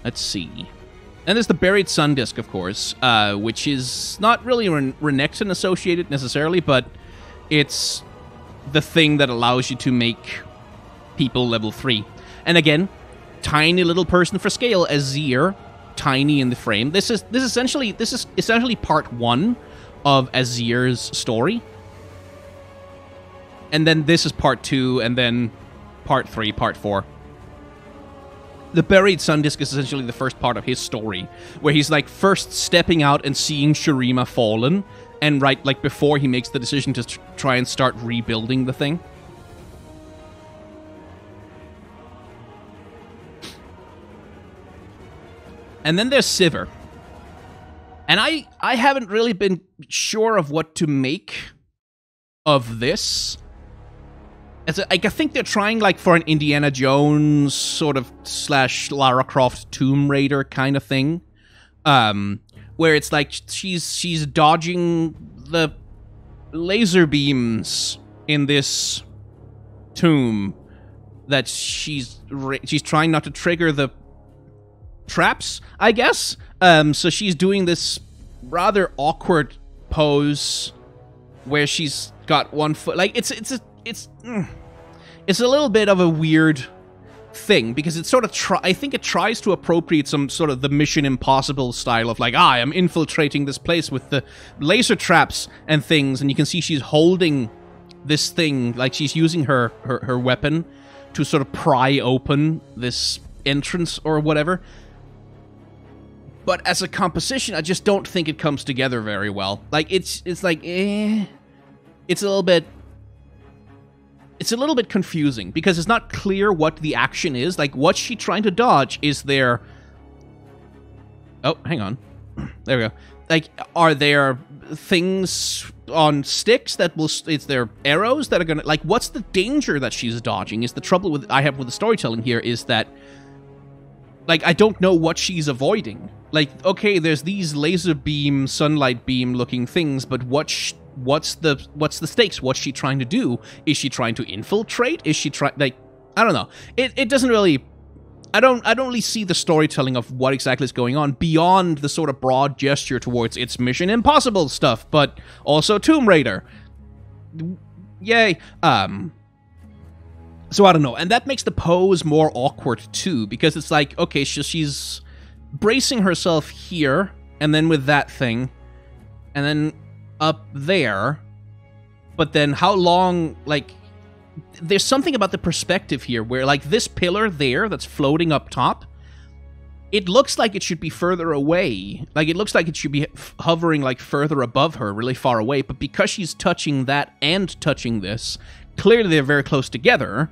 Let's see. And there's the Buried Sun Disc, of course, which is not really Renekton associated necessarily, but it's the thing that allows you to make people level 3. And again, tiny little person for scale, Azir, tiny in the frame. This is essentially part 1 of Azir's story. And then this is part 2, and then part 3, part 4. The Buried Sun Disc is essentially the first part of his story, where he's like first stepping out and seeing Shurima fallen, and right like before he makes the decision to try and start rebuilding the thing. And then there's Sivir. And I haven't really been sure of what to make of this. I think they're trying like for an Indiana Jones sort of / Lara Croft Tomb Raider kind of thing, where it's like she's dodging the laser beams in this tomb that she's trying not to trigger the traps, I guess. So she's doing this rather awkward pose where she's got one foot like it's a little bit of a weird thing, because it sort of I think it tries to appropriate some sort of the Mission Impossible style of like, I am infiltrating this place with the laser traps and things, and you can see she's holding this thing, like she's using her weapon to sort of pry open this entrance or whatever. But as a composition, I just don't think it comes together very well. Like, it's like, it's a little bit confusing, because it's not clear what the action is. Like, what's she trying to dodge? Is there... Oh, hang on. There we go. Like, are there things on sticks that will... Is there arrows that are gonna... Like, what's the danger that she's dodging? Is the trouble I have with the storytelling here is that... Like, I don't know what she's avoiding. Like, okay, there's these laser beam, sunlight beam looking things, but what's the stakes? What's she trying to do? Is she trying to infiltrate? Is she trying, like, I don't know. It doesn't really, I don't really see the storytelling of what exactly is going on beyond the sort of broad gesture towards its Mission Impossible stuff, but also Tomb Raider. Yay. So I don't know, and that makes the pose more awkward too, because it's like, okay, she's bracing herself here, and then with that thing, and then up there, but then how long, like, there's something about the perspective here where, like, this pillar there that's floating up top, it looks like it should be further away. Like, it looks like it should be hovering, like, further above her, really far away, but because she's touching that and touching this, clearly they're very close together.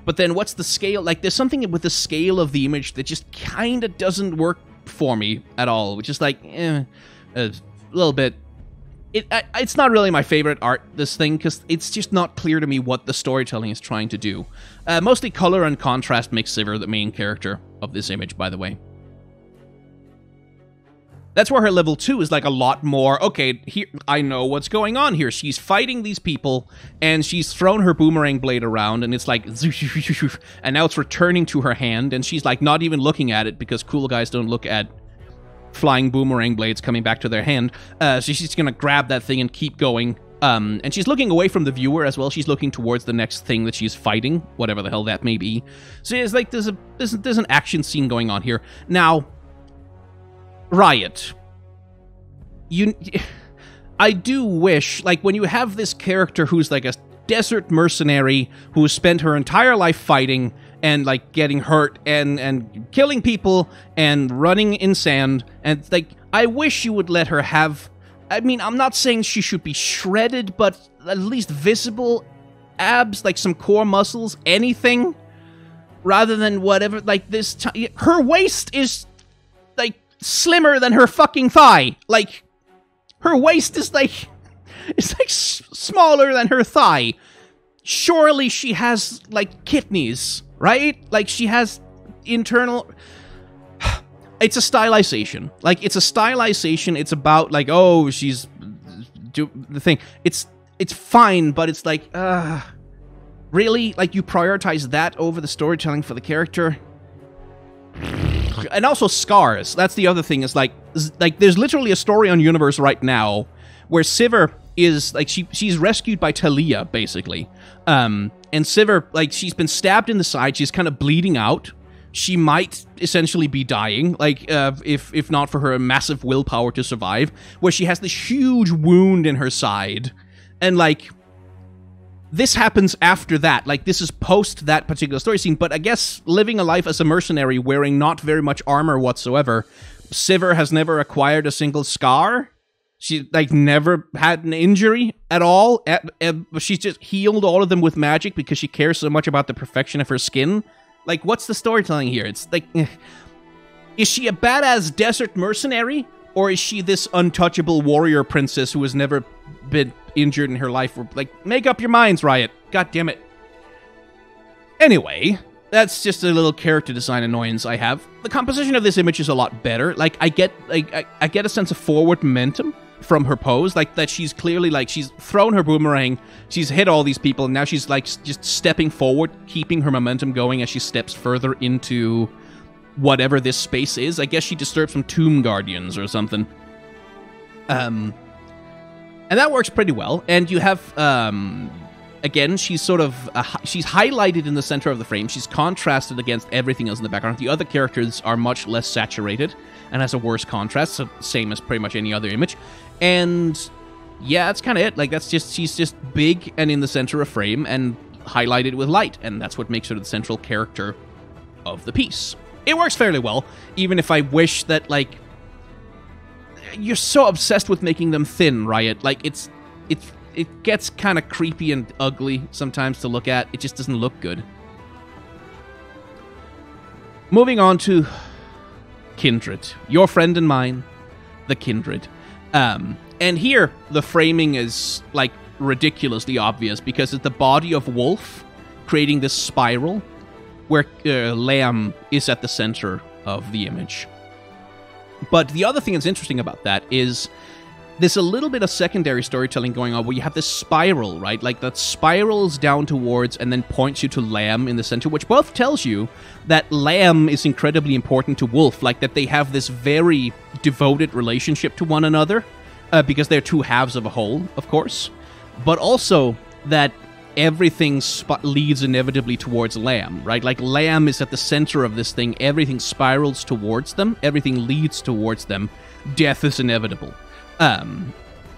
But then what's the scale? Like, there's something with the scale of the image that just kind of doesn't work for me at all, which is like, a little bit... It's not really my favorite art, this thing, because it's just not clear to me what the storytelling is trying to do. Mostly color and contrast makes Sivir the main character of this image, by the way. That's where her level 2 is like a lot more, okay, here, I know what's going on here. She's fighting these people, and she's thrown her boomerang blade around, and it's like, and now it's returning to her hand, and she's like not even looking at it, because cool guys don't look at flying boomerang blades coming back to their hand. So she's gonna grab that thing and keep going. And she's looking away from the viewer as well. She's looking towards the next thing that she's fighting, whatever the hell that may be. So it's like there's an action scene going on here. Now, Riot, I do wish, like, when you have this character who's like a desert mercenary who spent her entire life fighting and, like, getting hurt and killing people and running in sand, and, like, I wish you would let her have... I mean, I'm not saying she should be shredded, but at least visible abs, like some core muscles, anything, rather than whatever, like, this... Her waist is, like, slimmer than her fucking thigh. Like, her waist is, like... It's, like, smaller than her thigh. Surely she has, like, kidneys, right? Like, she has internal... It's a stylization. Like, it's a stylization. It's about, like, oh, she's... the thing. It's fine, but it's like, really? Like, you prioritize that over the storytelling for the character? and also scars. That's the other thing, is like there's literally a story on Universe right now where Sivir is, like, she's rescued by Talia, basically. And Sivir, like, she's been stabbed in the side, she's kind of bleeding out. She might essentially be dying, like, if not for her massive willpower to survive, where she has this huge wound in her side. And, like, this happens after that. Like, this is post that particular story scene, but I guess living a life as a mercenary wearing not very much armor whatsoever, Sivir has never acquired a single scar. She, like, never had an injury at all. She's just healed all of them with magic because she cares so much about the perfection of her skin. Like, what's the storytelling here? It's like, is she a badass desert mercenary? Or is she this untouchable warrior princess who has never been injured in her life? Like, make up your minds, Riot. God damn it. Anyway, that's just a little character design annoyance I have. The composition of this image is a lot better. Like, I get a sense of forward momentum from her pose, like, that she's clearly, like, she's thrown her boomerang, she's hit all these people, and now she's, like, just stepping forward, keeping her momentum going as she steps further into whatever this space is. I guess she disturbs some tomb guardians or something. And that works pretty well. And you have, again, she's sort of, she's highlighted in the center of the frame. She's contrasted against everything else in the background. The other characters are much less saturated and has a worse contrast, so same as pretty much any other image. And yeah, that's kind of it. Like, that's just, she's just big and in the center of frame and highlighted with light, and that's what makes her the central character of the piece. It works fairly well, even if I wish that, like, you're so obsessed with making them thin, Riot. Like, it gets kind of creepy and ugly sometimes to look at. It just doesn't look good. Moving on to Kindred. Your friend and mine, the Kindred. And here, the framing is, like, ridiculously obvious, because it's the body of Wolf creating this spiral where Lamb is at the center of the image. But the other thing that's interesting about that is there's a little bit of secondary storytelling going on where you have this spiral, right? Like, that spirals down towards and then points you to Lamb in the center, which both tells you that Lamb is incredibly important to Wolf, like that they have this very devoted relationship to one another, because they're two halves of a whole, of course, but also that everything leads inevitably towards Lamb, right? Like, Lamb is at the center of this thing, everything spirals towards them, everything leads towards them, death is inevitable.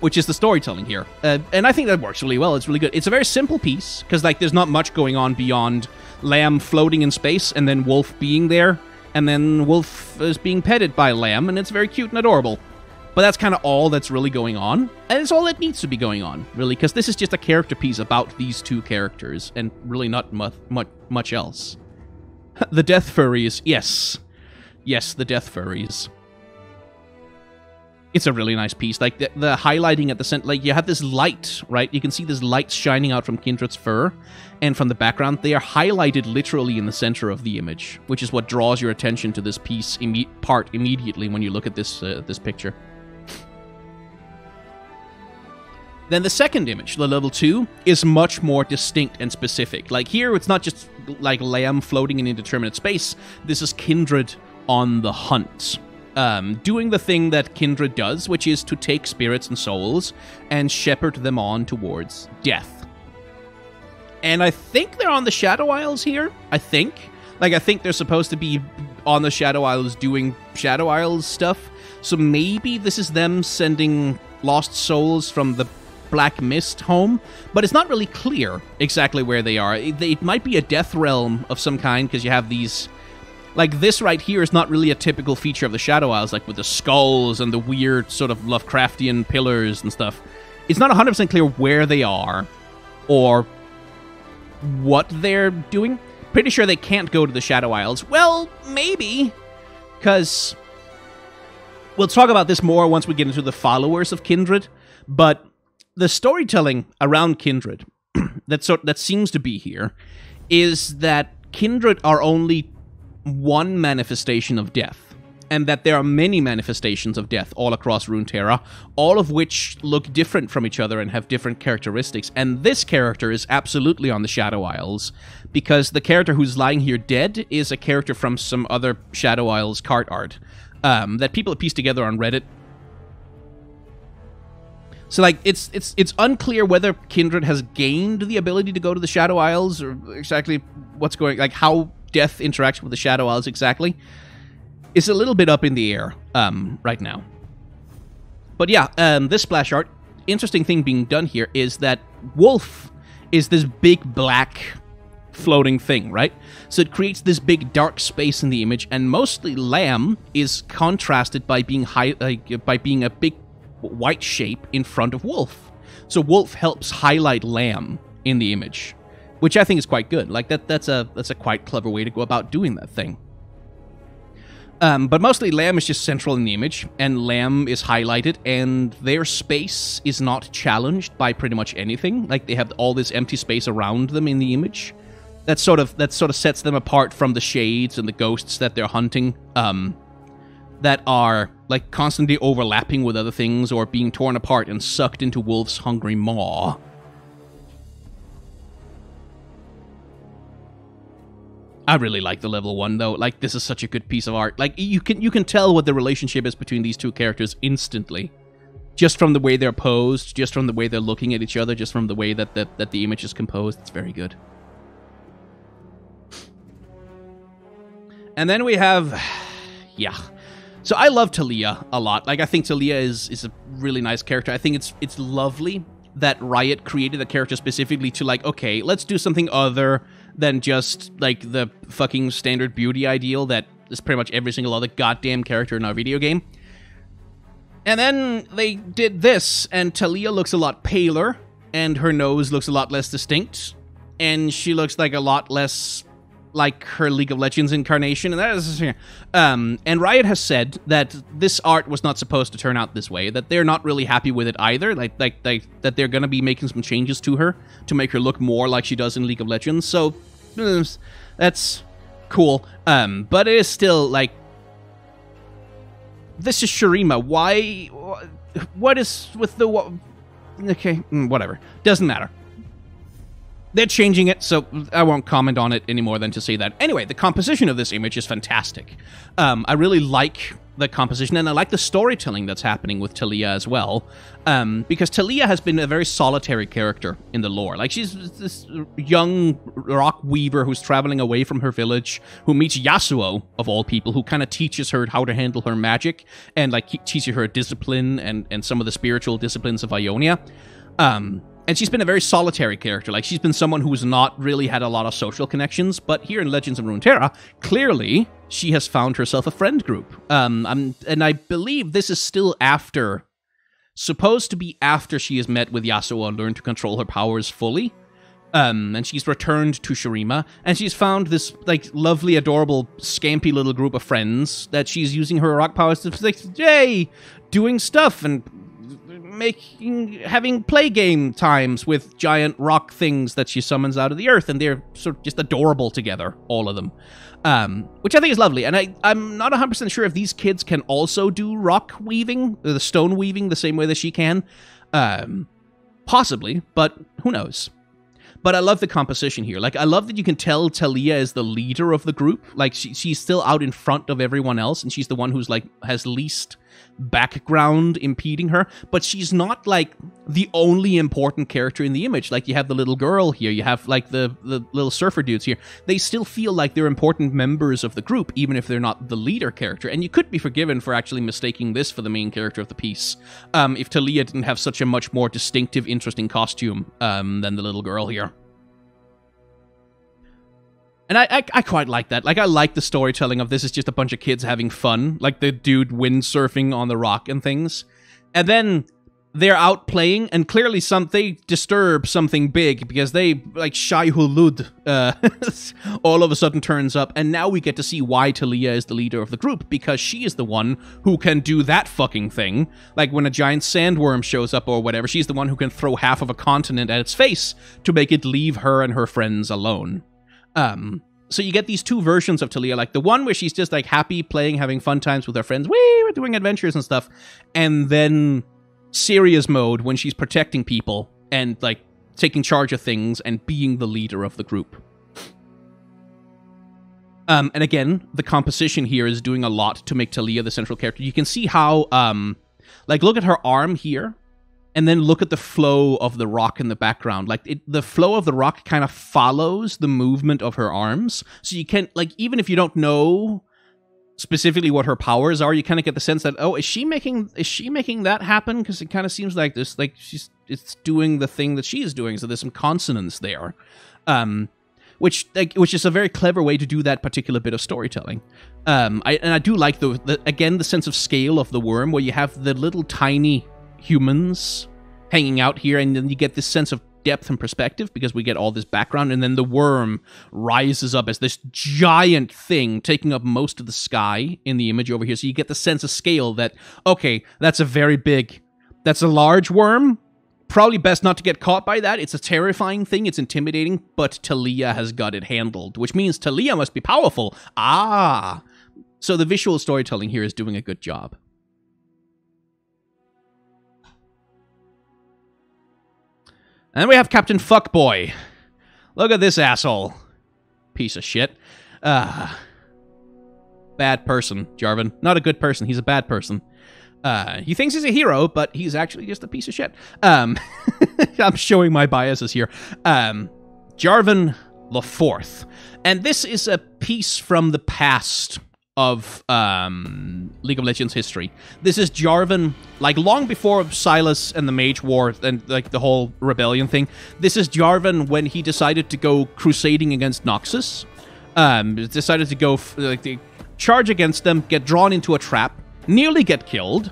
Which is the storytelling here. And I think that works really well. It's really good. It's a very simple piece, because, like, there's not much going on beyond Lamb floating in space, and then Wolf being there, and then Wolf is being petted by Lamb, and it's very cute and adorable. But that's kind of all that's really going on, and it's all that needs to be going on, really, because this is just a character piece about these two characters, and really not much else. The Death Furries, yes. Yes, the Death Furries. It's a really nice piece. Like, the highlighting at the center, like, you have this light, right? You can see this light shining out from Kindred's fur, and from the background, they are highlighted literally in the center of the image, which is what draws your attention to this piece immediately when you look at this this picture. Then the second image, the level 2, is much more distinct and specific. Like, here, it's not just, like, Lamb floating in indeterminate space. This is Kindred on the hunt. Doing the thing that Kindred does, which is to take spirits and souls and shepherd them on towards death. And I think they're on the Shadow Isles here. I think. Like, I think they're supposed to be on the Shadow Isles doing Shadow Isles stuff. So maybe this is them sending lost souls from the Black Mist home, but it's not really clear exactly where they are. It might be a death realm of some kind, because you have these... Like, this right here is not really a typical feature of the Shadow Isles, like with the skulls and the weird sort of Lovecraftian pillars and stuff. It's not 100% clear where they are or what they're doing. Pretty sure they can't go to the Shadow Isles. Well, maybe, because... We'll talk about this more once we get into the followers of Kindred, but the storytelling around Kindred that seems to be here is that Kindred are only one manifestation of death. and that there are many manifestations of death all across Runeterra, all of which look different from each other and have different characteristics. And this character is absolutely on the Shadow Isles, because the character who's lying here dead is a character from some other Shadow Isles card art that people have pieced together on Reddit. So, like, it's unclear whether Kindred has gained the ability to go to the Shadow Isles, or exactly what's going, like, how death interacts with the Shadow Isles exactly. It's a little bit up in the air right now. But yeah, this splash art, interesting thing being done here is that Wolf is this big black floating thing, right? So it creates this big dark space in the image, and mostly Lamb is contrasted by being a big white shape in front of Wolf. So Wolf helps highlight Lamb in the image, which I think is quite good. Like that's a quite clever way to go about doing that thing. But mostly Lamb is just central in the image, and Lamb is highlighted, and their space is not challenged by pretty much anything. Like, they have all this empty space around them in the image. That sort of sets them apart from the shades and the ghosts that they're hunting, that are, like, constantly overlapping with other things or being torn apart and sucked into Wolf's hungry maw. I really like the level 1, though. Like, this is such a good piece of art. Like, you can tell what the relationship is between these two characters instantly. Just from the way they're posed, just from the way they're looking at each other, just from the way that the image is composed. It's very good. And then we have... yeah. So I love Talia a lot. Like, I think Talia is a really nice character. I think it's lovely that Riot created the character specifically to, like, okay, let's do something other than just, like, the fucking standard beauty ideal that is pretty much every single other goddamn character in our video game. And then they did this, and Talia looks a lot paler, and her nose looks a lot less distinct, and she looks like a lot less like her League of Legends incarnation, and that is, and Riot has said that this art was not supposed to turn out this way, that they're not really happy with it either, like that they're gonna be making some changes to her to make her look more like she does in League of Legends, so that's cool, but it is still, like, this is Shurima. Why, what is with the, okay, whatever, doesn't matter. They're changing it, so I won't comment on it any more than to say that. Anyway, the composition of this image is fantastic. I really like the composition, and I like the storytelling that's happening with Talia as well. Because Talia has been a very solitary character in the lore. Like, she's this young rock weaver who's traveling away from her village, who meets Yasuo, of all people, who kind of teaches her how to handle her magic, and, like, teaches her discipline and some of the spiritual disciplines of Ionia. And she's been a very solitary character. Like, she's been someone who's not really had a lot of social connections, but here in Legends of Runeterra, clearly, she has found herself a friend group. And I believe this is still after, supposed to be after she has met with Yasuo and learned to control her powers fully. And she's returned to Shurima, and she's found this, like, lovely, adorable, scampy little group of friends that she's using her rock powers to, like, yay, doing stuff and having play game times with giant rock things that she summons out of the earth, and they're sort of just adorable together, all of them, which I think is lovely. And I'm not 100% sure if these kids can also do rock weaving, or the stone weaving, the same way that she can, possibly, but who knows. But I love the composition here. Like, I love that you can tell Talia is the leader of the group. Like, she's still out in front of everyone else, and she's the one who's, like, has least background impeding her. But she's not, like, the only important character in the image. Like, you have the little girl here, you have, like, the little surfer dudes here. They still feel like they're important members of the group, even if they're not the leader character. And you could be forgiven for actually mistaking this for the main character of the piece, if Talia didn't have such a much more distinctive, interesting costume than the little girl here. And I quite like that. Like, I like the storytelling of this is just a bunch of kids having fun. Like, the dude windsurfing on the rock and things. And then they're out playing, and clearly they disturb something big, because they, like, Shai Hulud all of a sudden turns up, and now we get to see why Talia is the leader of the group, because she is the one who can do that fucking thing. Like, when a giant sandworm shows up or whatever, she's the one who can throw half of a continent at its face to make it leave her and her friends alone. So you get these two versions of Talia, like the one where she's just like happy playing, having fun times with her friends. We're doing adventures and stuff. And then serious mode when she's protecting people and like taking charge of things and being the leader of the group. And again, the composition here is doing a lot to make Talia the central character. You can see how, like, look at her arm here, and then look at the flow of the rock in the background. Like, the flow of the rock kind of follows the movement of her arms. So you can, like, even if you don't know specifically what her powers are, you kind of get the sense that, oh, is she making that happen? Because it kind of seems like this, like, it's doing the thing that she is doing. So there's some consonance there. Which is a very clever way to do that particular bit of storytelling. I do like the sense of scale of the worm, where you have the little tiny humans hanging out here, and then you get this sense of depth and perspective because we get all this background, and then the worm rises up as this giant thing taking up most of the sky in the image over here. So you get the sense of scale that, okay, that's a large worm. Probably best not to get caught by that. It's a terrifying thing. It's intimidating, but Talia has got it handled, which means Talia must be powerful. Ah! So the visual storytelling here is doing a good job. And we have Captain Fuckboy. Look at this asshole. Piece of shit. Bad person, Jarvan. Not a good person. He's a bad person. He thinks he's a hero, but he's actually just a piece of shit. I'm showing my biases here. Jarvan the Fourth. And this is a piece from the past of League of Legends history. This is Jarvan, like, long before Sylas and the Mage War and, like, the whole rebellion thing. This is Jarvan when he decided to go crusading against Noxus. Decided to go, charge against them, get drawn into a trap, nearly get killed,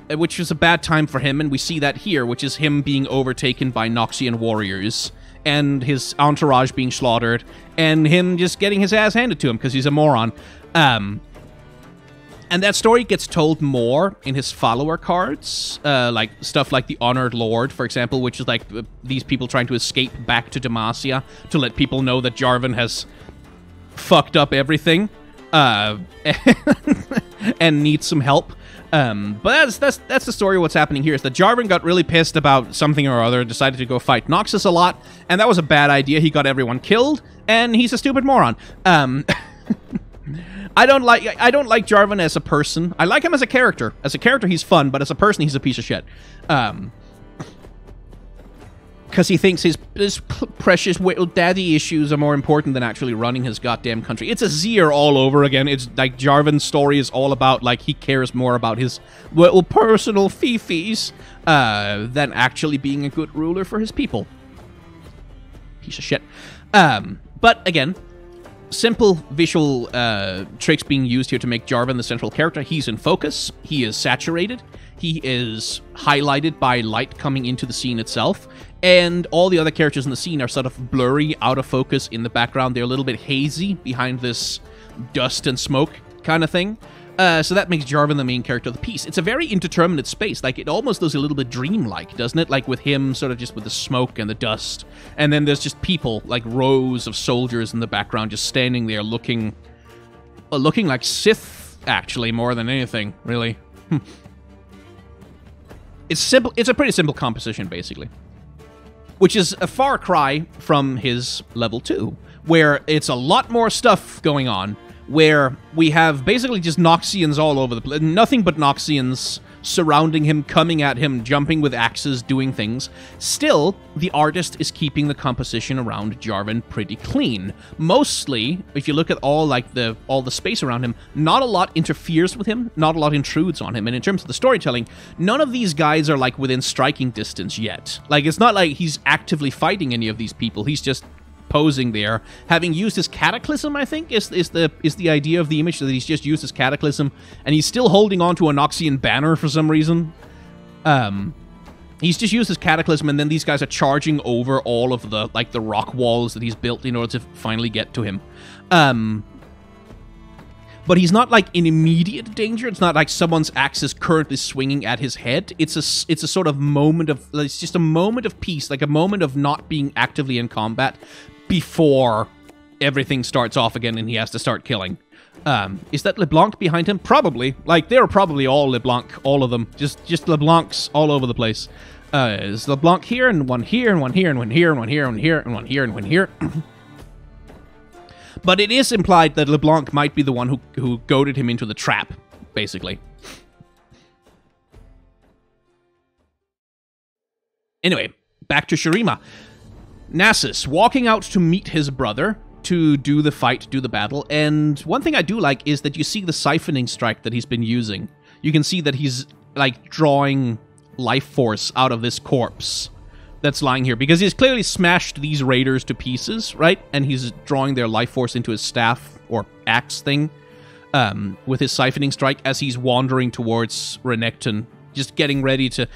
which was a bad time for him, and we see that here, which is him being overtaken by Noxian warriors, and his entourage being slaughtered, and him just getting his ass handed to him because he's a moron. And that story gets told more in his follower cards, like stuff like the Honored Lord, for example, which is like these people trying to escape back to Demacia to let people know that Jarvan has fucked up everything. And needs some help. But that's the story of what's happening here, is that Jarvan got really pissed about something or other, decided to go fight Noxus a lot, and that was a bad idea. He got everyone killed, and he's a stupid moron. I don't like Jarvan as a person. I like him as a character. As a character, he's fun, but as a person, he's a piece of shit. Because he thinks his precious little daddy issues are more important than actually running his goddamn country. It's a Zir all over again. It's like Jarvan's story is all about, like, he cares more about his little personal fifis than actually being a good ruler for his people. Piece of shit. But again, simple visual tricks being used here to make Jarvan the central character. He's in focus. He is saturated. He is highlighted by light coming into the scene itself. And all the other characters in the scene are sort of blurry, out of focus in the background. They're a little bit hazy behind this dust and smoke kind of thing. So that makes Jarvan the main character of the piece. It's a very indeterminate space. Like, it almost looks a little bit dreamlike, doesn't it? Like, with him sort of just with the smoke and the dust. And then there's just people, like rows of soldiers in the background just standing there looking like Sith, actually, more than anything, really. It's simple. It's a pretty simple composition, basically. Which is a far cry from his level 2, where it's a lot more stuff going on, where we have basically just Noxians all over the place. Nothing but Noxians surrounding him, coming at him, jumping with axes, doing things. Still, the artist is keeping the composition around Jarvan pretty clean. Mostly, if you look at all the space around him, not a lot interferes with him, not a lot intrudes on him. And in terms of the storytelling, none of these guys are like within striking distance yet. Like, it's not like he's actively fighting any of these people. He's just posing there, having used his Cataclysm, I think, is the idea of the image, that he's just used his Cataclysm, and he's still holding on to a Noxian banner for some reason. He's just used his Cataclysm, and then these guys are charging over all of the, like, the rock walls that he's built in order to finally get to him. But he's not, like, in immediate danger. It's not like someone's axe is currently swinging at his head. It's a sort of moment of, it's just a moment of peace, like a moment of not being actively in combat before everything starts off again and he has to start killing. Is that LeBlanc behind him? Probably. Like, they're probably all LeBlanc, all of them. Just LeBlancs all over the place. Is LeBlanc here, and one here, and one here, and one here, and one here, and one here, and one here, and one here. But it is implied that LeBlanc might be the one who goaded him into the trap, basically. Anyway, back to Shurima. Nasus, walking out to meet his brother, to do the fight, do the battle, and one thing I do like is that you see the siphoning strike that he's been using. You can see that he's, like, drawing life force out of this corpse that's lying here, because he's clearly smashed these raiders to pieces, right? And he's drawing their life force into his staff, or axe thing, with his siphoning strike as he's wandering towards Renekton, just getting ready to...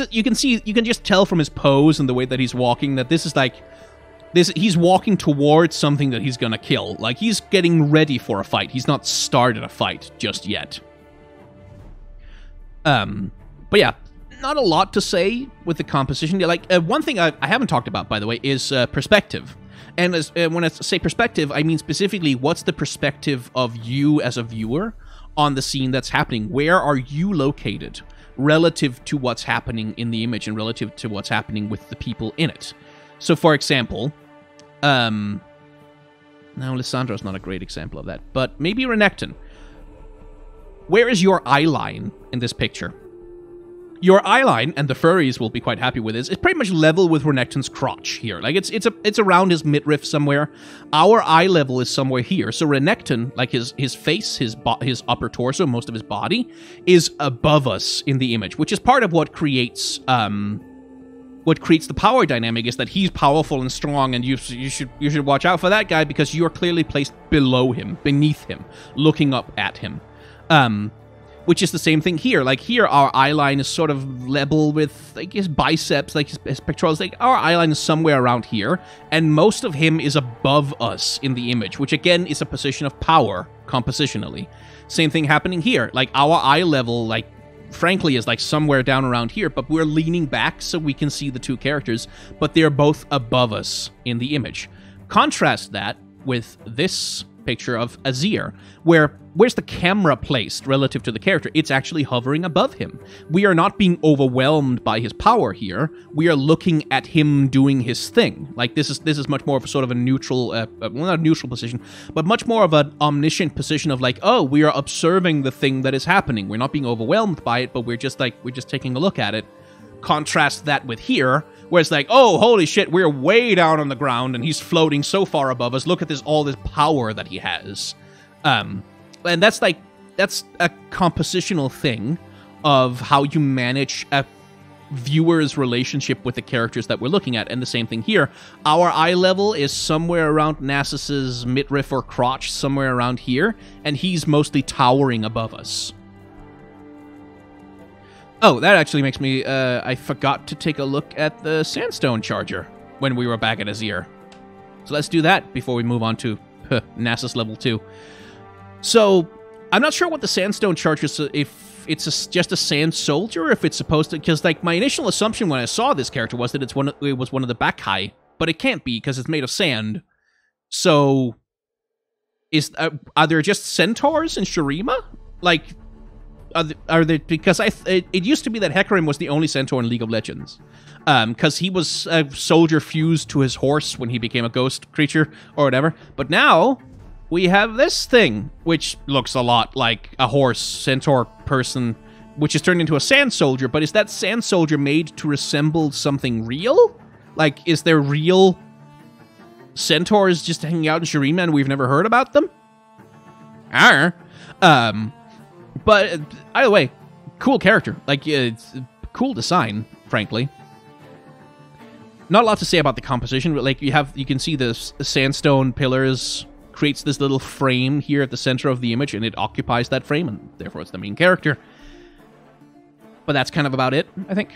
you can just tell from his pose and the way that he's walking that this is like... he's walking towards something that he's gonna kill. Like, he's getting ready for a fight. He's not started a fight just yet. But yeah, not a lot to say with the composition. Like, one thing I haven't talked about, by the way, is perspective. And when I say perspective, I mean specifically what's the perspective of you as a viewer on the scene that's happening. Where are you located relative to what's happening in the image and relative to what's happening with the people in it? So, for example... now, Lissandro's not a great example of that, but maybe Renekton. Where is your eye line in this picture? Your eye line, and the furries will be quite happy with this, is pretty much level with Renekton's crotch here. Like, it's around his midriff somewhere. Our eye level is somewhere here. So Renekton, like his face, his upper torso, most of his body, is above us in the image, which is part of what creates the power dynamic, is that he's powerful and strong, and you should watch out for that guy because you are clearly placed below him, beneath him, looking up at him. Which is the same thing here. Like, here, our eye line is sort of level with, like, his biceps, like, his pectorals. Like, our eye line is somewhere around here, and most of him is above us in the image, which, again, is a position of power, compositionally. Same thing happening here. Like, our eye level, like, frankly, is, like, somewhere down around here, but we're leaning back so we can see the two characters, but they're both above us in the image. Contrast that with this picture of Azir, where's the camera placed relative to the character? It's actually hovering above him. We are not being overwhelmed by his power here. We are looking at him doing his thing. Like, this is much more of a sort of a neutral, well, not a neutral position, but much more of an omniscient position of, like, oh, we are observing the thing that is happening. We're not being overwhelmed by it, but we're just taking a look at it. Contrast that with here, where it's like, oh, holy shit, we're way down on the ground, and he's floating so far above us. Look at all this power that he has. And that's a compositional thing of how you manage a viewer's relationship with the characters that we're looking at. And the same thing here. Our eye level is somewhere around Nasus's midriff or crotch, somewhere around here, and he's mostly towering above us. Oh, that actually makes me... I forgot to take a look at the Sandstone Charger when we were back at Azir. So let's do that before we move on to Nasus level 2. So, I'm not sure what the Sandstone Charger is, if it's just a Sand Soldier, or if it's supposed to... Because, like, my initial assumption when I saw this character was that it was one of the Bakai, but it can't be because it's made of sand. So, are there just centaurs in Shurima? Like... Are they, because it used to be that Hecarim was the only centaur in League of Legends, because he was a soldier fused to his horse when he became a ghost creature or whatever. But now we have this thing, which looks a lot like a horse centaur person, which is turned into a sand soldier. But is that sand soldier made to resemble something real? Like, is there real centaurs just hanging out in Shurima and we've never heard about them? But either way, cool character. Like, it's cool design, frankly. Not a lot to say about the composition, but like you can see the sandstone pillars creates this little frame here at the center of the image, and it occupies that frame, and therefore it's the main character. But that's kind of about it, I think.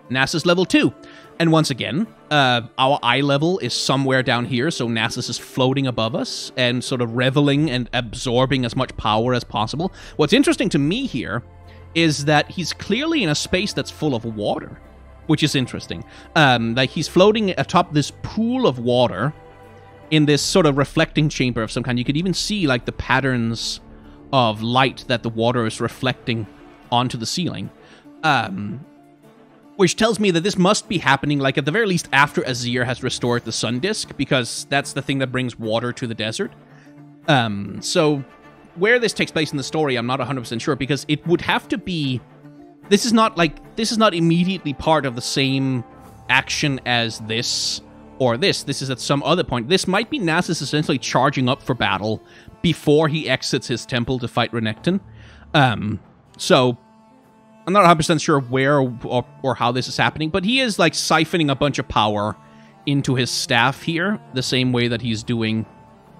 Nasus level 2. And once again, our eye level is somewhere down here, so Nasus is floating above us and sort of reveling and absorbing as much power as possible. What's interesting to me here is that he's clearly in a space that's full of water. which is interesting. Like, he's floating atop this pool of water in this sort of reflecting chamber of some kind. You could even see, like, the patterns of light that the water is reflecting onto the ceiling. Which tells me that this must be happening, like, at the very least after Azir has restored the sun disk, because that's the thing that brings water to the desert. So, where this takes place in the story, I'm not 100% sure, because it would have to be... This is not immediately part of the same action as this, or this. This is at some other point. This might be Nasus essentially charging up for battle before he exits his temple to fight Renekton. So... I'm not 100% sure where or how this is happening, but he is, like, siphoning a bunch of power into his staff here, the same way that he's doing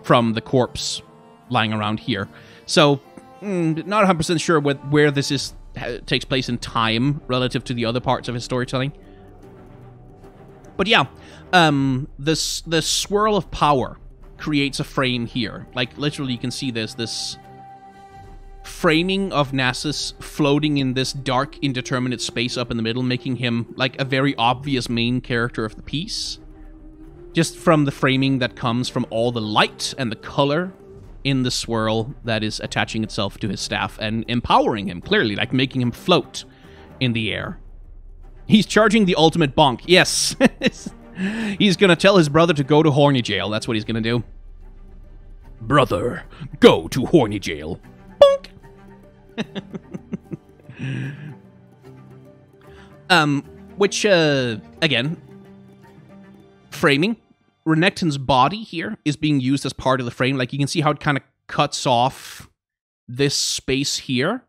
from the corpse lying around here. So, not 100% sure where this takes place in time relative to the other parts of his storytelling. But yeah, the swirl of power creates a frame here. Like, literally, you can see this framing of Nasus floating in this dark, indeterminate space up in the middle, making him, like, a very obvious main character of the piece. Just from the framing that comes from all the light and the color in the swirl that is attaching itself to his staff and empowering him, clearly, like, making him float in the air. He's charging the ultimate bonk. Yes! He's gonna tell his brother to go to horny jail. That's what he's gonna do. Brother, go to horny jail. Bonk! Which, again, framing. Renekton's body here is being used as part of the frame. Like, you can see how it kind of cuts off this space here,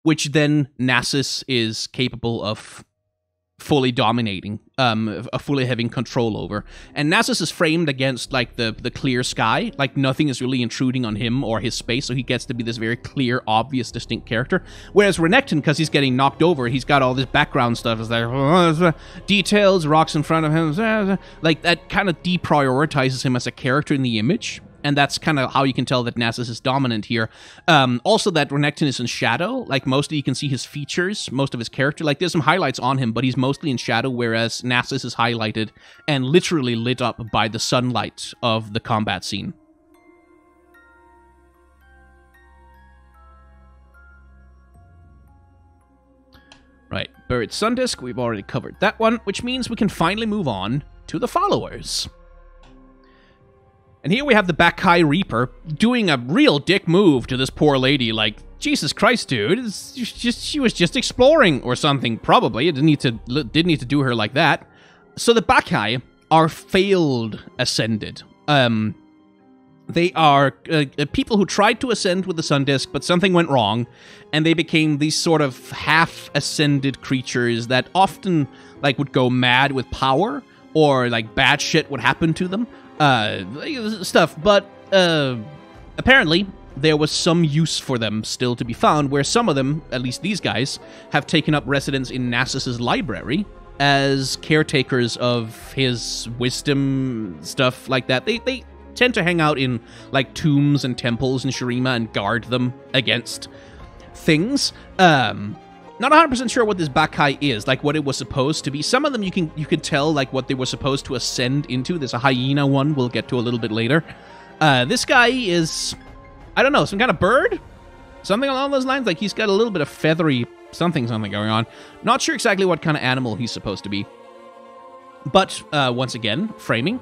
which then Nasus is capable of fully dominating, fully having control over. And Nasus is framed against, like, the clear sky. Like, nothing is really intruding on him or his space, so he gets to be this very clear, obvious, distinct character. Whereas Renekton, because he's getting knocked over, he's got all this background stuff. Is there details, rocks in front of him. Like, that kind of deprioritizes him as a character in the image. And that's kind of how you can tell that Nasus is dominant here. Also, that Renekton is in shadow. Like, mostly you can see his features, most of his character. Like, there's some highlights on him, but he's mostly in shadow, whereas Nasus is highlighted and literally lit up by the sunlight of the combat scene. Right, Buried Sun Disk, we've already covered that one, which means we can finally move on to the followers. And here we have the Bakai Reaper doing a real dick move to this poor lady. Like, Jesus Christ, dude. She was just exploring or something, probably. It didn't need to do her like that. So the Bakai are failed ascended. They are people who tried to ascend with the Sun Disk, but something went wrong, and they became these sort of half-ascended creatures that often, like, would go mad with power, or, like, bad shit would happen to them. Stuff, but apparently there was some use for them still to be found, where some of them, at least these guys, have taken up residence in Nasus's library as caretakers of his wisdom, stuff like that. They tend to hang out in, like, tombs and temples in Shurima and guard them against things. Not 100% sure what this Bakai is, like what it was supposed to be. Some of them you can tell, like, what they were supposed to ascend into. There's a hyena one we'll get to a little bit later. This guy is, I don't know, some kind of bird? Something along those lines? Like, he's got a little bit of feathery something going on. Not sure exactly what kind of animal he's supposed to be. But, once again, framing.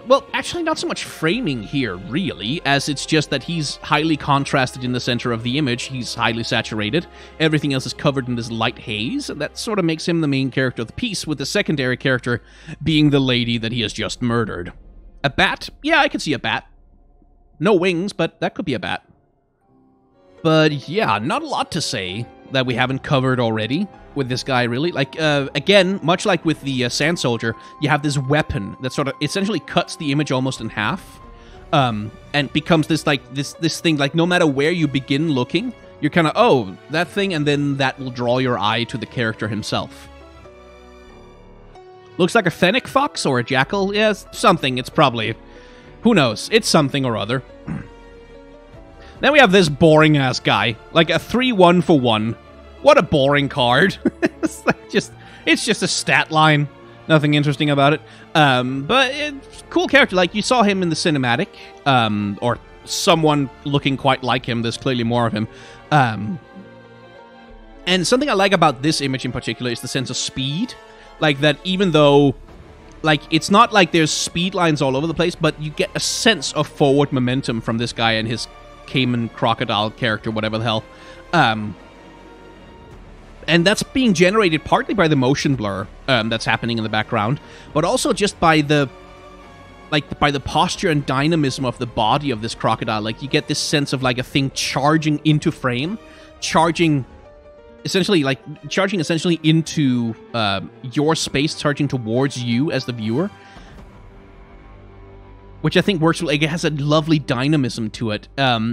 Well, actually, not so much framing here, really, as it's just that he's highly contrasted in the center of the image. He's highly saturated. Everything else is covered in this light haze, and that sort of makes him the main character of the piece, with the secondary character being the lady that he has just murdered. A bat? Yeah, I could see a bat. No wings, but that could be a bat. But yeah, not a lot to say that we haven't covered already with this guy, really. Like, again, much like with the Sand Soldier, you have this weapon that sort of essentially cuts the image almost in half, and becomes this, like, this thing, like, no matter where you begin looking, you're kind of, oh, that thing, and then that will draw your eye to the character himself. Looks like a fennec fox or a jackal. Yeah, something. It's probably, who knows? It's something or other. Then we have this boring-ass guy, like a 3-1 for 1, What a boring card. It's just a stat line. Nothing interesting about it. But it's cool character. Like, you saw him in the cinematic, or someone looking quite like him. There's clearly more of him. And something I like about this image in particular is the sense of speed. Like, that even though, like, it's not like there's speed lines all over the place, but you get a sense of forward momentum from this guy and his Cayman crocodile character, whatever the hell. And that's being generated partly by the motion blur that's happening in the background, but also just by the posture and dynamism of the body of this crocodile. Like, you get this sense of, like, a thing charging into frame, charging essentially into your space, charging towards you as the viewer, which I think works. Like, it has a lovely dynamism to it,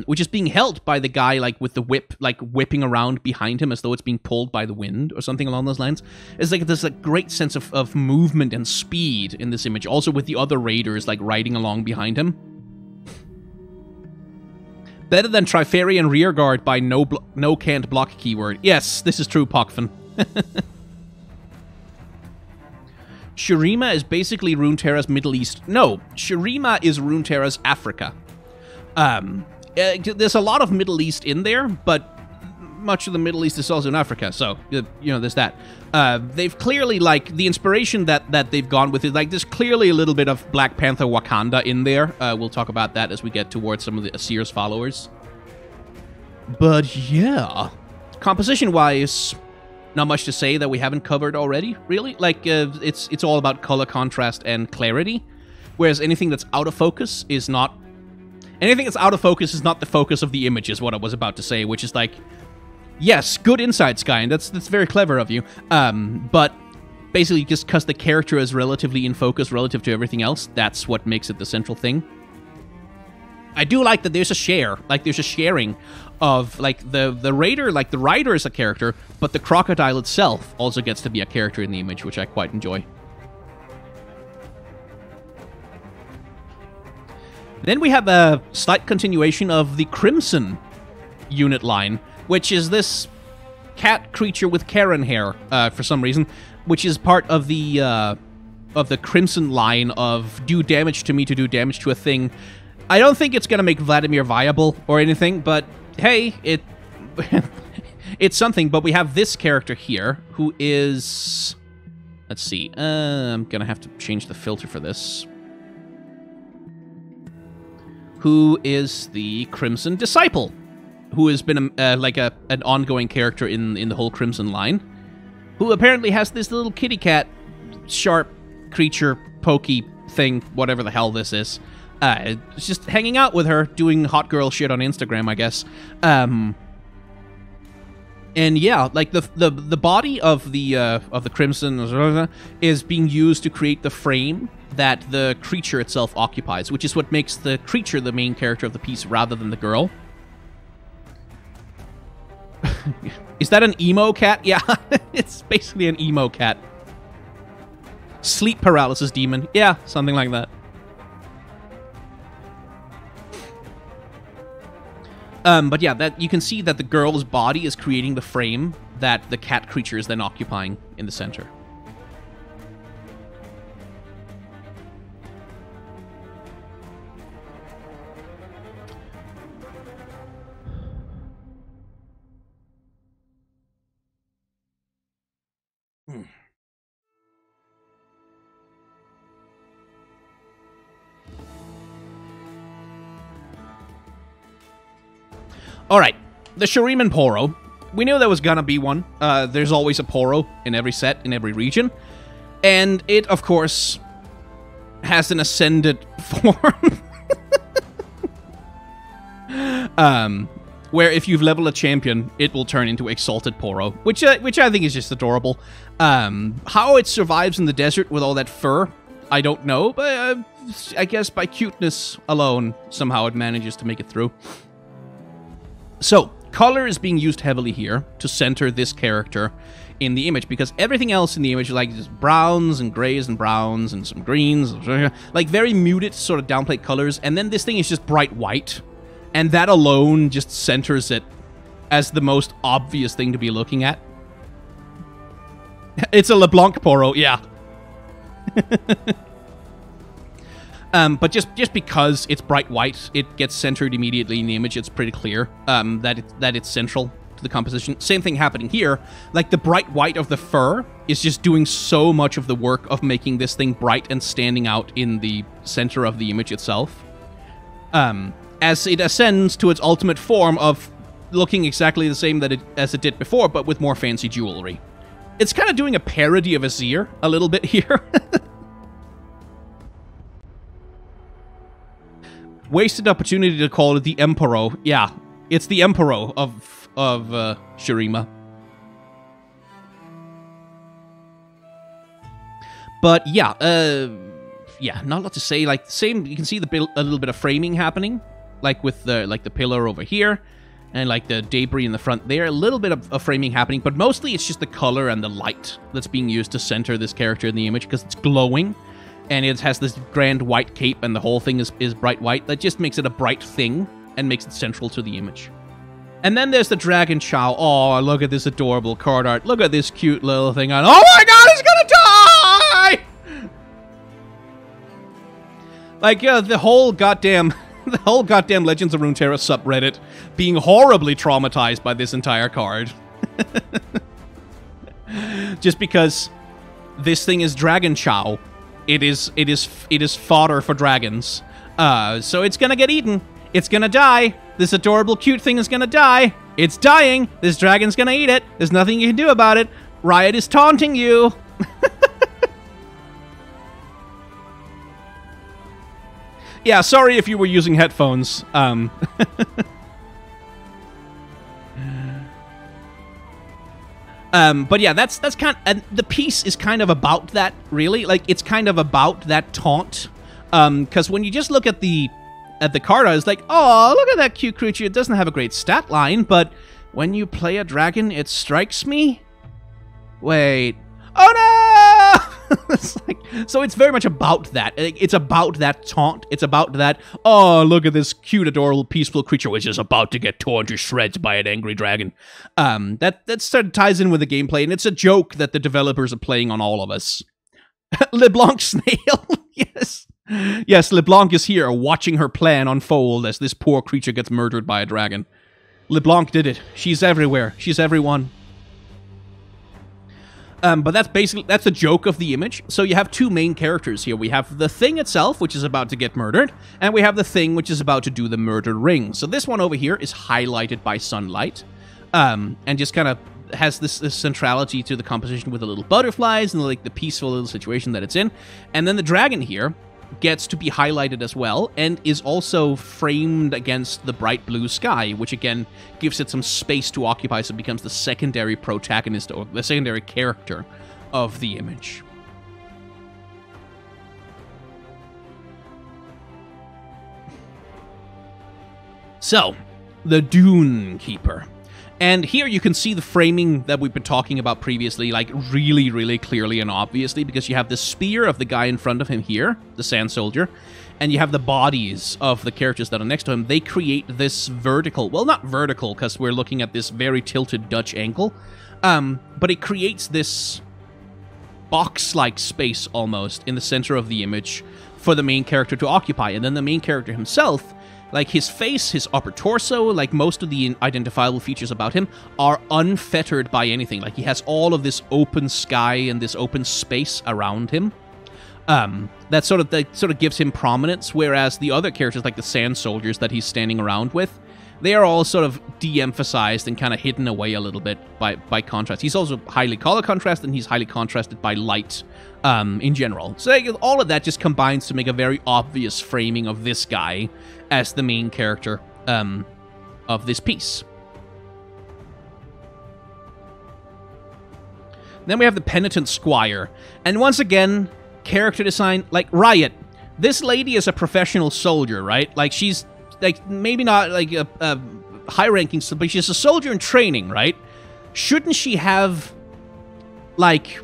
which is being held by the guy, like, with the whip, like, whipping around behind him as though it's being pulled by the wind or something along those lines. It's like there's a great sense of movement and speed in this image, also with the other raiders, like, riding along behind him. Better than Trifarian Rearguard by no can't block keyword. Yes, this is true, Pokfin. Shurima is basically Runeterra's Middle East. No, Shurima is Runeterra's Africa. There's a lot of Middle East in there, but much of the Middle East is also in Africa, so, you know, there's that. They've clearly, like, the inspiration that they've gone with is, like, there's clearly a little bit of Black Panther Wakanda in there. We'll talk about that as we get towards some of the Asir's followers. But, yeah. Composition-wise, not much to say that we haven't covered already, really. Like, it's all about color contrast and clarity, whereas anything that's out of focus is not... Anything that's out of focus is not the focus of the image, is what I was about to say, which is like... Yes, good insight, Sky, and that's very clever of you. But basically, just because the character is relatively in focus relative to everything else, that's what makes it the central thing. I do like that there's a share, like there's a sharing of, like, the raider, like the rider is a character, but the crocodile itself also gets to be a character in the image, which I quite enjoy. Then we have a slight continuation of the Crimson unit line, which is this cat creature with Karen hair, for some reason, which is part of the Crimson line of do damage to me to do damage to a thing. I don't think it's going to make Vladimir viable or anything, but hey, it's something. But we have this character here, who is... Let's see. I'm going to have to change the filter for this. Who is the Crimson Disciple, who has been an ongoing character in the whole Crimson line, who apparently has this little kitty cat, sharp creature, pokey thing, whatever the hell this is. It's just hanging out with her, doing hot girl shit on Instagram, I guess. And yeah, like the body of the Crimson is being used to create the frame that the creature itself occupies, which is what makes the creature the main character of the piece rather than the girl. Is that an emo cat? Yeah, it's basically an emo cat. Sleep paralysis demon. Yeah, something like that. But yeah, that you can see that the girl's body is creating the frame that the cat creature is then occupying in the center. Alright, the Shuriman Poro. We knew there was gonna be one. There's always a Poro in every set, in every region. And it, of course, has an ascended form. Where if you've leveled a champion, it will turn into Exalted Poro, which I think is just adorable. How it survives in the desert with all that fur, I don't know, but I guess by cuteness alone, somehow it manages to make it through. So, color is being used heavily here to center this character in the image, because everything else in the image is like just browns and grays and browns and some greens, like very muted sort of downplayed colors, and then this thing is just bright white, and that alone just centers it as the most obvious thing to be looking at. It's a LeBlanc Poro, yeah. But just because it's bright white, it gets centered immediately in the image. It's pretty clear that it's central to the composition. Same thing happening here. Like, the bright white of the fur is just doing so much of the work of making this thing bright and standing out in the center of the image itself. As it ascends to its ultimate form of looking exactly the same as it did before, but with more fancy jewelry. It's kind of doing a parody of Azir a little bit here. Wasted opportunity to call it the Emperor. Yeah, it's the Emperor of Shurima. But yeah, not a lot to say. Like, same, you can see a little bit of framing happening, like with the pillar over here, and like the debris in the front there. A little bit of framing happening, but mostly it's just the color and the light that's being used to center this character in the image, because it's glowing, and it has this grand white cape, and the whole thing is bright white. That just makes it a bright thing and makes it central to the image. And then there's the Dragon Chow. Oh, look at this adorable card art. Look at this cute little thing on. Oh my god, it's gonna die! Like, the whole goddamn Legends of Runeterra subreddit being horribly traumatized by this entire card. Just because this thing is Dragon Chow. It is fodder for dragons. So it's gonna get eaten. It's gonna die. This adorable cute thing is gonna die. It's dying. This dragon's gonna eat it. There's nothing you can do about it. Riot is taunting you. Yeah, sorry if you were using headphones. But yeah, that's kind of, and the piece is kind of about that, really. Like, it's kind of about that taunt. Because when you just look at the card, I was like, oh, look at that cute creature. It doesn't have a great stat line, but when you play a dragon, it strikes me. Wait. Oh no! It's like, so it's very much about that. It's about that taunt. It's about that, oh, look at this cute, adorable, peaceful creature which is about to get torn to shreds by an angry dragon. That sort of ties in with the gameplay, and it's a joke that the developers are playing on all of us. LeBlanc Snail, yes. Yes, LeBlanc is here, watching her plan unfold as this poor creature gets murdered by a dragon. LeBlanc did it. She's everywhere. She's everyone. But that's a joke of the image. So you have two main characters here. We have the thing itself, which is about to get murdered, and we have the thing which is about to do the murder ring. So this one over here is highlighted by sunlight, and just kind of has this centrality to the composition with the little butterflies and like the peaceful little situation that it's in. And then the dragon here gets to be highlighted as well, and is also framed against the bright blue sky, which again gives it some space to occupy, so it becomes the secondary protagonist, or the secondary character of the image. So, the Dune Keeper. And here you can see the framing that we've been talking about previously, like, really, really clearly and obviously, because you have the spear of the guy in front of him here, the Sand Soldier, and you have the bodies of the characters that are next to him. They create this vertical, well, not vertical, because we're looking at this very tilted Dutch angle, but it creates this box-like space, almost, in the center of the image for the main character to occupy. And then the main character himself, like his face, his upper torso, like most of the identifiable features about him are unfettered by anything. Like, he has all of this open sky and this open space around him. That sort of gives him prominence, whereas the other characters, like the Sand Soldiers that he's standing around with, they are all sort of de-emphasized and kind of hidden away a little bit by contrast. He's also highly color contrasted, and he's highly contrasted by light in general. So all of that just combines to make a very obvious framing of this guy as the main character of this piece. Then we have the Penitent Squire. And once again, character design, like Riot. This lady is a professional soldier, right? Like, she's, like, maybe not, like, a high-ranking, but she's a soldier in training, right? Shouldn't she have, like,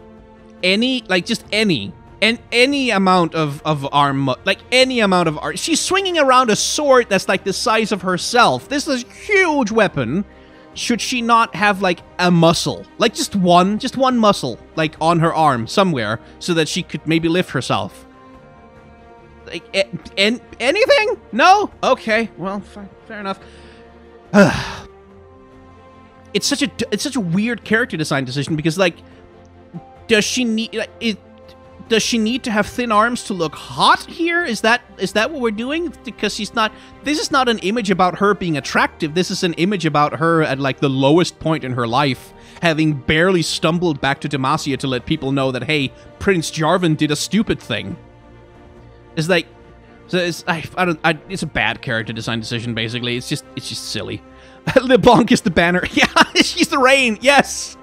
any amount of armor, like, any amount of armor? She's swinging around a sword that's, like, the size of herself. This is a huge weapon. should she not have, like, a muscle? Like, just one muscle, like, on her arm somewhere, so that she could maybe lift herself? Like, anything? No? Okay, well, fine, fair enough. It's such a weird character design decision, because, like, does she need to have thin arms to look hot here? Is that what we're doing? Because she's not... This is not an image about her being attractive. This is an image about her at, like, the lowest point in her life, having barely stumbled back to Demacia to let people know that, hey, Prince Jarvan did a stupid thing. It's like... So it's it's a bad character design decision, basically. It's just silly. LeBlanc is the banner. Yeah, she's the rain. Yes!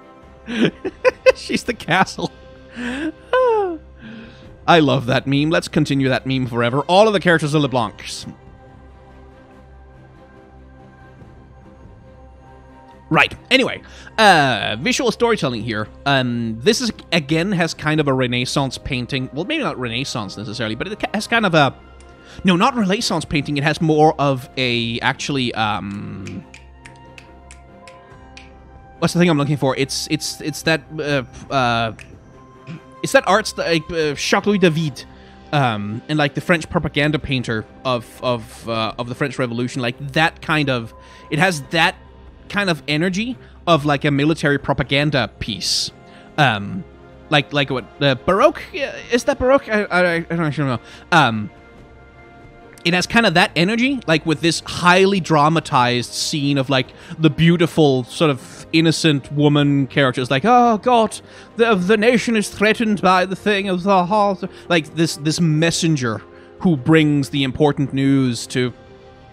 She's the castle. I love that meme. Let's continue that meme forever. All of the characters are LeBlancs. Right. Anyway, visual storytelling here. This is, again, has kind of a Renaissance painting. Well, maybe not Renaissance necessarily, but it has kind of a... No, not Renaissance painting. It has more of a, actually, what's the thing I'm looking for? It's that it's that art like Jacques Louis David, and like the French propaganda painter of the French Revolution, like that kind of. It has that kind of energy of like a military propaganda piece, like what Baroque is that Baroque? I don't actually know. It has kind of that energy, like with this highly dramatized scene of like the beautiful sort of innocent woman characters, like, oh god, the nation is threatened by the thing of the heart, like this messenger who brings the important news to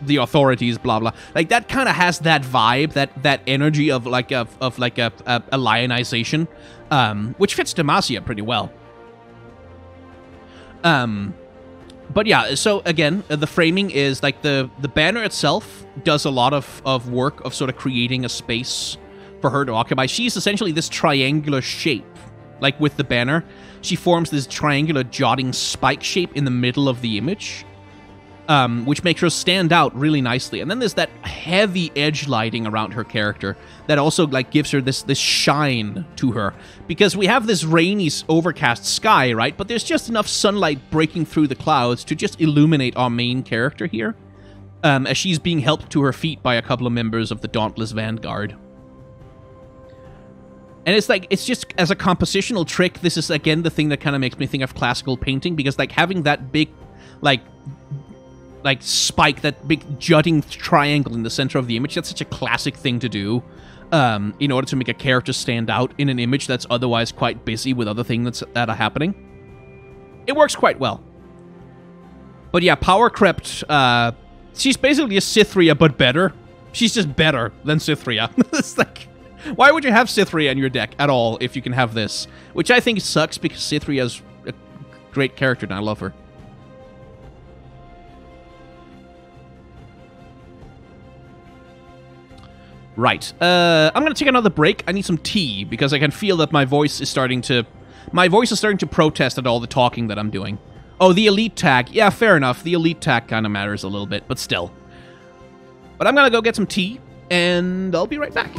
the authorities, blah blah. Like that kind of has that vibe, that energy of like a lionization, which fits Demacia pretty well. But yeah, so again, the framing is like the banner itself does a lot of work of sort of creating a space for her to occupy. She's essentially this triangular shape. Like with the banner, she forms this triangular jotting spike shape in the middle of the image, which makes her stand out really nicely. And then there's that heavy edge lighting around her character that also like gives her this shine to her, because we have this rainy, overcast sky, right? But there's just enough sunlight breaking through the clouds to just illuminate our main character here, as she's being helped to her feet by a couple of members of the Dauntless Vanguard. And it's like, it's just, as a compositional trick, this is again the thing that kind of makes me think of classical painting, because like having that big, like spike, that big jutting triangle in the center of the image, that's such a classic thing to do in order to make a character stand out in an image that's otherwise quite busy with other things that are happening. It works quite well. But yeah, Power Crept, she's basically a Cythria, but better. She's just better than Cythria. It's like, why would you have Cythria in your deck at all if you can have this? Which I think sucks, because Cythria's a great character and I love her. Right. I'm going to take another break. I need some tea, because I can feel that my voice is starting to protest at all the talking that I'm doing. Oh, the elite tag. Yeah, fair enough. The elite tag kind of matters a little bit, but still. But I'm going to go get some tea, and I'll be right back.